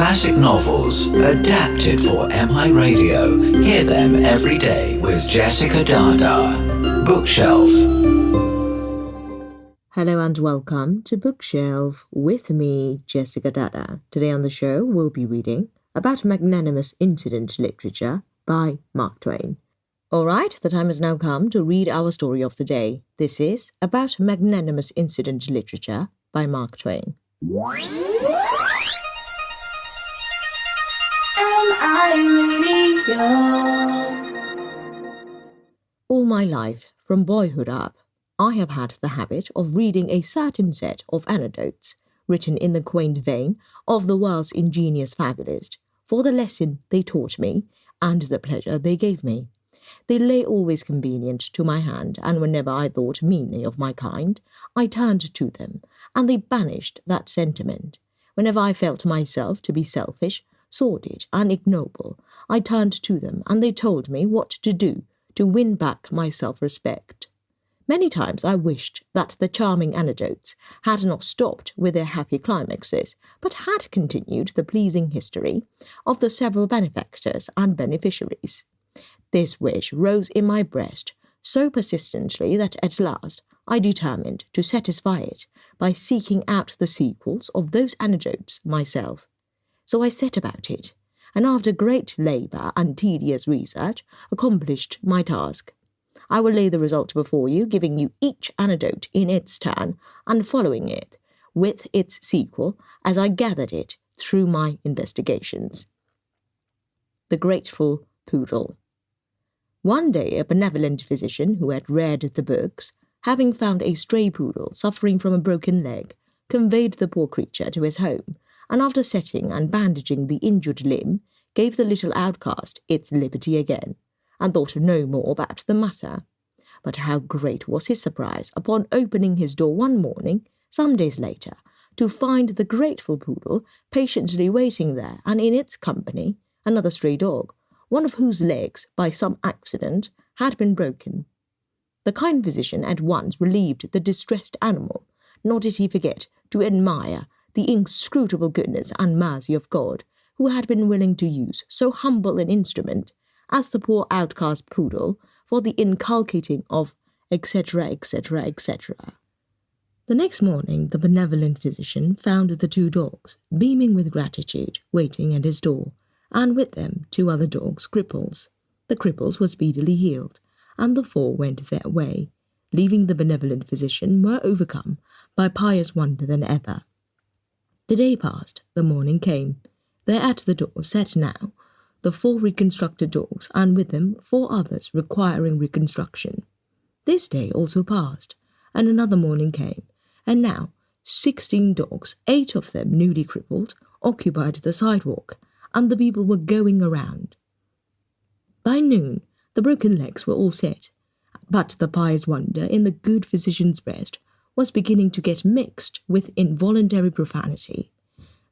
classic novels adapted for MI Radio. Hear them every day with Jessica Dada. Bookshelf. Hello and welcome to Bookshelf with me, Jessica Dada. Today on the show, we'll be reading about Magnanimous-Incident literature by Mark Twain. Alright, the time has now come to read our story of the day. This is about Magnanimous-Incident literature by Mark Twain. All my life, from boyhood up, I have had the habit of reading a certain set of anecdotes, written in the quaint vein of the world's ingenious fabulist, for the lesson they taught me and the pleasure they gave me. They lay always convenient to my hand, and whenever I thought meanly of my kind, I turned to them, and they banished that sentiment. Whenever I felt myself to be selfish, sordid, and ignoble, I turned to them, and they told me what to do to win back my self-respect. Many times I wished that the charming anecdotes had not stopped with their happy climaxes, but had continued the pleasing history of the several benefactors and beneficiaries. This wish rose in my breast so persistently that at last I determined to satisfy it by seeking out the sequels of those anecdotes myself. So I set about it, and after great labour and tedious research, accomplished my task. I will lay the result before you, giving you each anecdote in its turn, and following it with its sequel as I gathered it through my investigations. The Grateful Poodle. One day a benevolent physician who had read the books, having found a stray poodle suffering from a broken leg, conveyed the poor creature to his home, and after setting and bandaging the injured limb, gave the little outcast its liberty again, and thought no more about the matter. But how great was his surprise upon opening his door one morning, some days later, to find the grateful poodle patiently waiting there, and in its company another stray dog, one of whose legs, by some accident, had been broken. The kind physician at once relieved the distressed animal, nor did he forget to admire the inscrutable goodness and mercy of God, who had been willing to use so humble an instrument as the poor outcast poodle for the inculcating of etc., etc., etc. The next morning the benevolent physician found the two dogs, beaming with gratitude, waiting at his door, and with them 2 other dogs, cripples. The cripples were speedily healed, and the 4 went their way, leaving the benevolent physician more overcome by pious wonder than ever. The day passed, the morning came. There at the door sat now the 4 reconstructed dogs, and with them 4 others requiring reconstruction. This day also passed, and another morning came, and now 16 dogs, 8 of them newly crippled, occupied the sidewalk, and the people were going around. By noon the broken legs were all set, but the pious wonder in the good physician's breast was beginning to get mixed with involuntary profanity.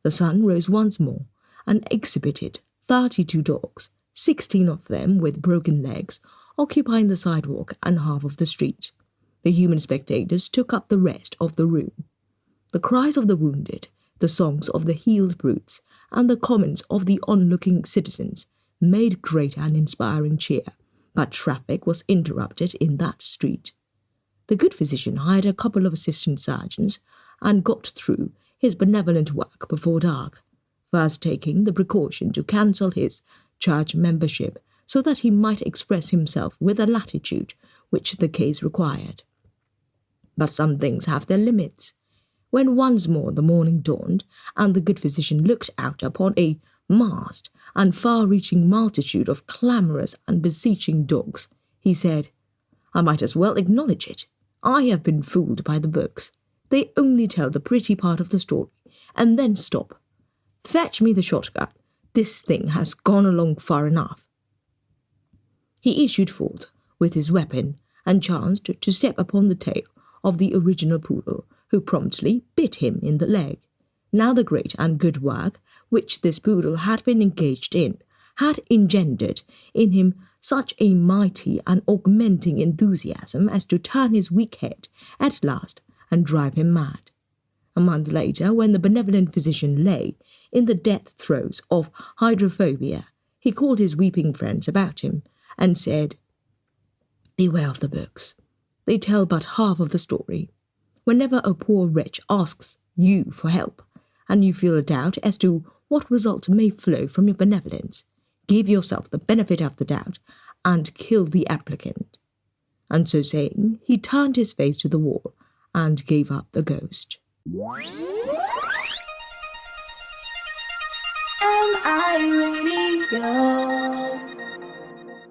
The sun rose once more, and exhibited 32 dogs, 16 of them with broken legs, occupying the sidewalk and half of the street. The human spectators took up the rest of the room. The cries of the wounded, the songs of the healed brutes, and the comments of the onlooking citizens made great and inspiring cheer, but traffic was interrupted in that street. The good physician hired a couple of assistant surgeons and got through his benevolent work before dark, first taking the precaution to cancel his church membership so that he might express himself with a latitude which the case required. But some things have their limits. When once more the morning dawned, and the good physician looked out upon a vast and far-reaching multitude of clamorous and beseeching dogs, he said, "I might as well acknowledge it. I have been fooled by the books. They only tell the pretty part of the story, and then stop. Fetch me the shotgun. This thing has gone along far enough." He issued forth with his weapon, and chanced to step upon the tail of the original poodle, who promptly bit him in the leg. Now the great and good work which this poodle had been engaged in had engendered in him such a mighty and augmenting enthusiasm as to turn his weak head at last and drive him mad. A month later, when the benevolent physician lay in the death throes of hydrophobia, he called his weeping friends about him and said, "Beware of the books. They tell but half of the story. Whenever a poor wretch asks you for help, and you feel a doubt as to what result may flow from your benevolence, give yourself the benefit of the doubt and kill the applicant." And so saying, he turned his face to the wall and gave up the ghost.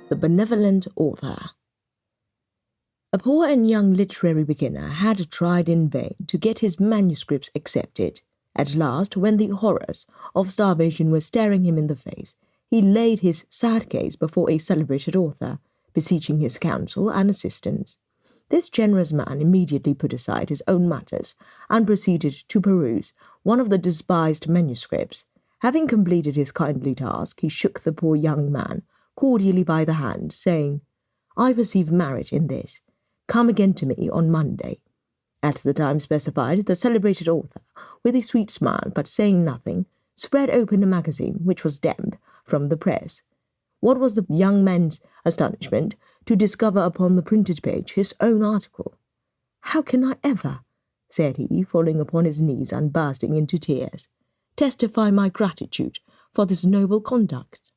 The Benevolent Author. A poor and young literary beginner had tried in vain to get his manuscripts accepted. At last, when the horrors of starvation were staring him in the face, he laid his sad case before a celebrated author, beseeching his counsel and assistance. This generous man immediately put aside his own matters and proceeded to peruse one of the despised manuscripts. Having completed his kindly task, he shook the poor young man cordially by the hand, saying, "I perceive merit in this. Come again to me on Monday." At the time specified, the celebrated author, with a sweet smile but saying nothing, spread open a magazine which was damp from the press. What was the young man's astonishment to discover upon the printed page his own article. "How can I ever," said he, falling upon his knees and bursting into tears, "testify my gratitude for this noble conduct?"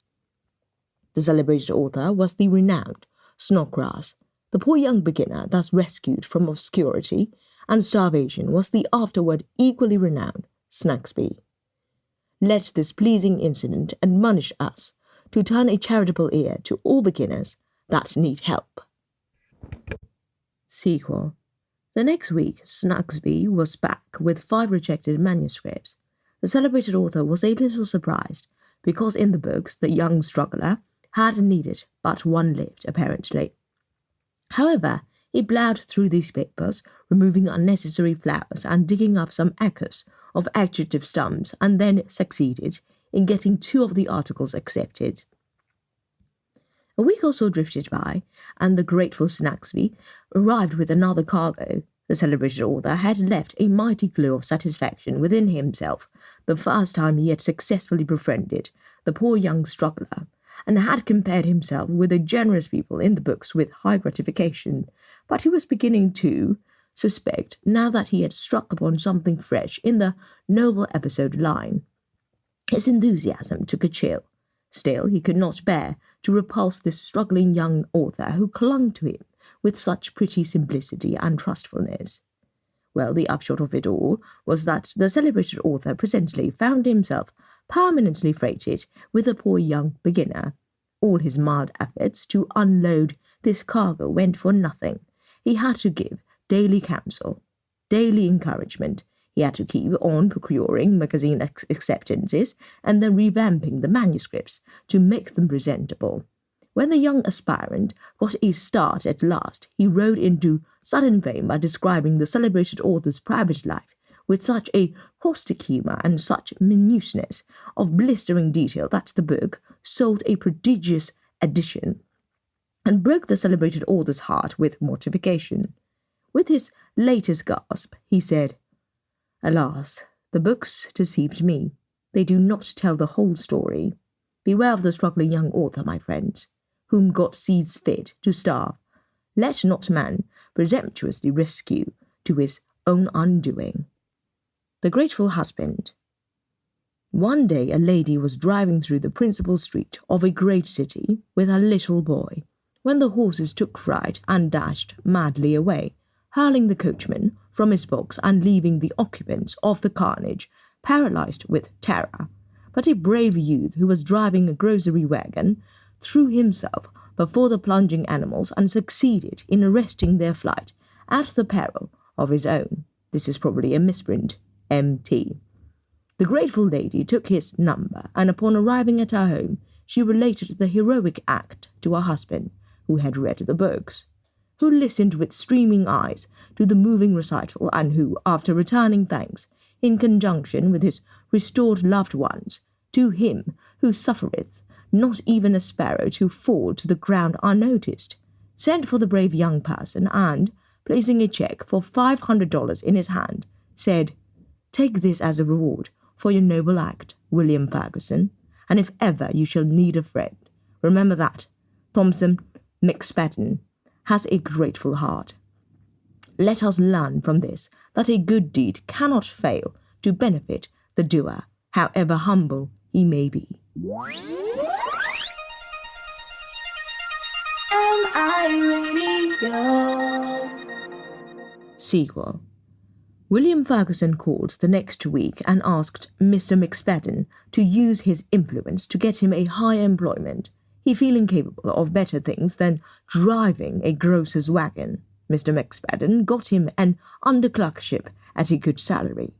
The celebrated author was the renowned Snodgrass. The poor young beginner, thus rescued from obscurity and starvation, was the afterward equally renowned Snagsby. Let this pleasing incident admonish us to turn a charitable ear to all beginners that need help. Sequel. The next week, Snagsby was back with 5 rejected manuscripts. The celebrated author was a little surprised, because in the books the young struggler had needed but one lift, apparently. However, he ploughed through these papers, removing unnecessary flowers and digging up some acres of adjective stumps, and then succeeded in getting 2 of the articles accepted. A week or so drifted by, and the grateful Snagsby arrived with another cargo. The celebrated author had left a mighty glow of satisfaction within himself the first time he had successfully befriended the poor young struggler, and had compared himself with the generous people in the books with high gratification. But he was beginning to suspect, now that he had struck upon something fresh in the noble episode line. His enthusiasm took a chill. Still, he could not bear to repulse this struggling young author who clung to him with such pretty simplicity and trustfulness. Well, the upshot of it all was that the celebrated author presently found himself permanently freighted with a poor young beginner. All his mild efforts to unload this cargo went for nothing. He had to give daily counsel, daily encouragement. He had to keep on procuring magazine acceptances and then revamping the manuscripts to make them presentable. When the young aspirant got a start at last, he rode into sudden fame by describing the celebrated author's private life with such a caustic humour and such minuteness of blistering detail that the book sold a prodigious edition, and broke the celebrated author's heart with mortification. With his latest gasp, he said, "Alas, the books deceived me. They do not tell the whole story. Beware of the struggling young author, my friends, whom God sees fit to starve. Let not man presumptuously risk you to his own undoing." The Grateful Husband. One day a lady was driving through the principal street of a great city with her little boy, when the horses took fright and dashed madly away, hurling the coachman from his box and leaving the occupants of the carnage paralyzed with terror. But a brave youth who was driving a grocery wagon threw himself before the plunging animals and succeeded in arresting their flight at the peril of his own. This is probably a misprint. M.T. The grateful lady took his number, and upon arriving at her home, she related the heroic act to her husband, who had read the books, who listened with streaming eyes to the moving recital, and who, after returning thanks, in conjunction with his restored loved ones, to him who suffereth not even a sparrow to fall to the ground unnoticed, sent for the brave young person, and, placing a check for $500 in his hand, said, "Take this as a reward for your noble act. William Ferguson, and if ever you shall need a friend, remember that Thompson McSpadden has a grateful heart. Let us learn from this that a good deed cannot fail to benefit the doer, however humble he may be. Sequel. William Ferguson called the next week and asked Mr. McSpadden to use his influence to get him a higher employment, he feeling capable of better things than driving a grocer's wagon. Mr. McSpadden got him an underclerkship at a good salary.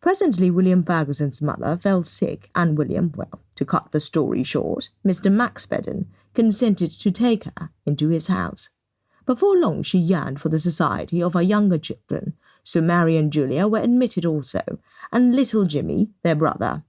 Presently William Ferguson's mother fell sick, and William, well, to cut the story short, Mr. McSpadden consented to take her into his house. Before long she yearned for the society of her younger children, so Mary and Julia were admitted also, and little Jimmy, their brother.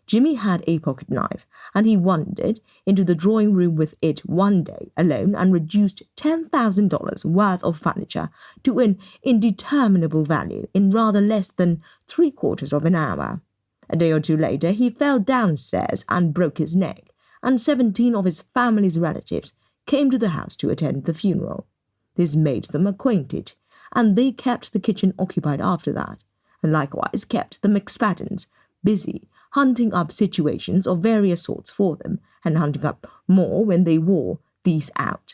Jimmy had a pocket knife, and he wandered into the drawing-room with it one day alone and reduced $10,000 worth of furniture to an indeterminable value in rather less than 3/4 of an hour. A day or two later he fell downstairs and broke his neck, and 17 of his family's relatives came to the house to attend the funeral. This made them acquainted, and they kept the kitchen occupied after that, and likewise kept the McSpaddens busy hunting up situations of various sorts for them, and hunting up more when they wore these out.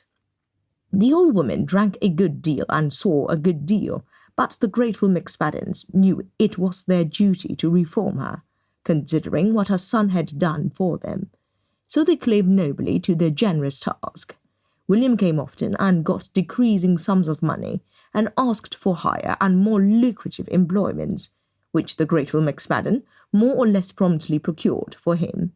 The old woman drank a good deal and saw a good deal, but the grateful McSpaddens knew it was their duty to reform her, considering what her son had done for them. So they clave nobly to their generous task. William came often and got decreasing sums of money, and asked for higher and more lucrative employments, which the grateful McSpadden more or less promptly procured for him.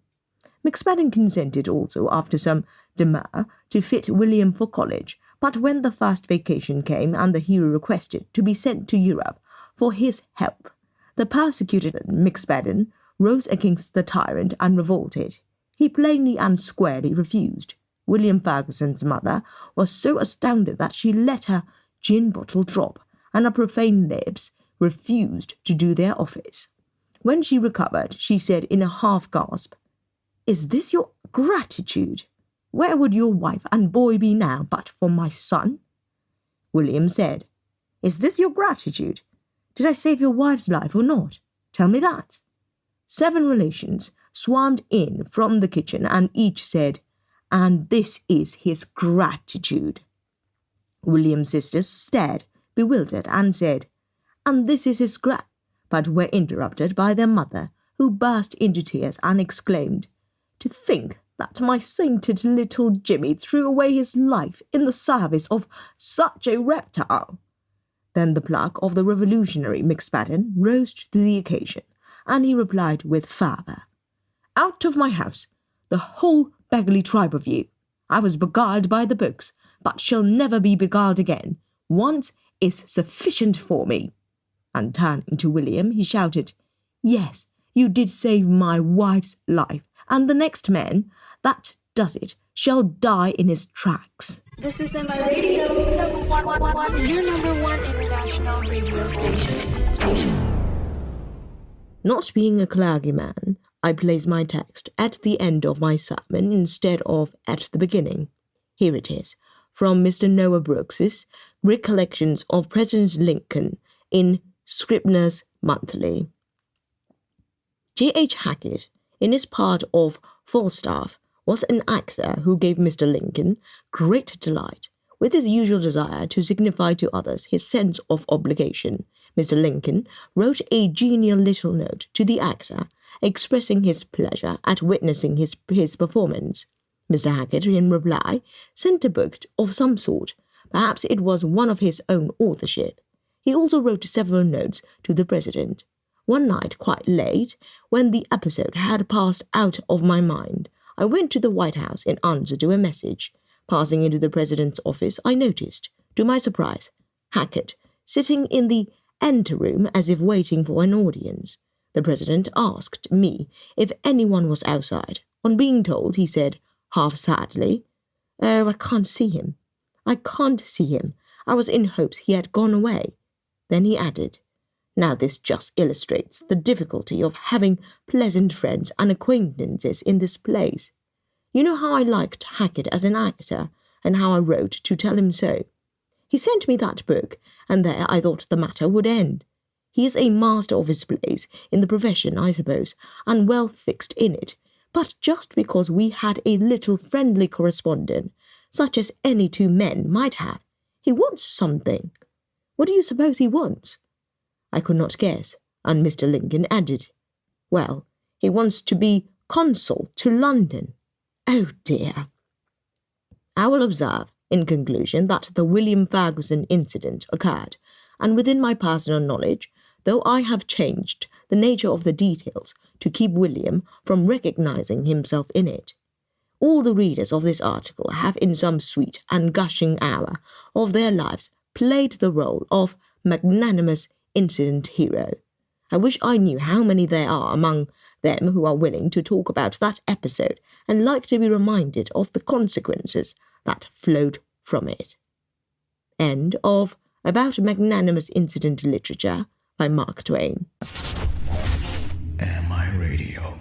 McSpadden consented also, after some demur, to fit William for college, but when the first vacation came and the hero requested to be sent to Europe for his health, the persecuted McSpadden rose against the tyrant and revolted. He plainly and squarely refused. William Ferguson's mother was so astounded that she let her gin bottle drop, and her profane lips refused to do their office. When she recovered, she said in a half-gasp, "Is this your gratitude? Where would your wife and boy be now but for my son?" William said, "Is this your gratitude? Did I save your wife's life or not? Tell me that." 7 relations swarmed in from the kitchen, and each said, "And this is his gratitude." William's sisters stared, bewildered, and said, "And this is his but were interrupted by their mother, who burst into tears and exclaimed, "To think that my sainted little Jimmy threw away his life in the service of such a reptile." Then the pluck of the revolutionary McSpadden rose to the occasion, and he replied with fervour, "Out of my house, the whole beggarly tribe of you. I was beguiled by the books, but shall never be beguiled again. Once is sufficient for me." And turning to William, he shouted, "Yes, you did save my wife's life, and the next man that does it shall die in his tracks." This is MI Radio, your number one international radio station. Not being a clergyman, I place my text at the end of my sermon instead of at the beginning. Here it is, from Mr. Noah Brooks's Recollections of President Lincoln in Scribner's Monthly. J.H. Hackett, in his part of Falstaff, was an actor who gave Mr. Lincoln great delight. With his usual desire to signify to others his sense of obligation, Mr. Lincoln wrote a genial little note to the actor, expressing his pleasure at witnessing his performance. Mr. Hackett, in reply, sent a book of some sort. Perhaps it was one of his own authorship. He also wrote several notes to the President. One night, quite late, when the episode had passed out of my mind, I went to the White House in answer to a message. Passing into the President's office, I noticed, to my surprise, Hackett sitting in the anteroom as if waiting for an audience. The President asked me if anyone was outside. On being told, he said, half sadly, "Oh, I can't see him. I can't see him. I was in hopes he had gone away." Then he added, Now this just illustrates the difficulty of having pleasant friends and acquaintances in this place. You know how I liked Hackett as an actor, and how I wrote to tell him so. He sent me that book, and there I thought the matter would end. He is a master of his place in the profession, I suppose, and well fixed in it, but just because we had a little friendly correspondent, such as any two men might have, he wants something. What do you suppose he wants? I could not guess, and Mr. Lincoln added, well, he wants to be consul to London. Oh dear. I will observe, in conclusion, that the William Ferguson incident occurred, and within my personal knowledge, though I have changed the nature of the details to keep William from recognizing himself in it. All the readers of this article have in some sweet and gushing hour of their lives played the role of Magnanimous-Incident hero. I wish I knew how many there are among them who are willing to talk about that episode and like to be reminded of the consequences that flowed from it. End of About Magnanimous Incident Literature by Mark Twain. MI Radio.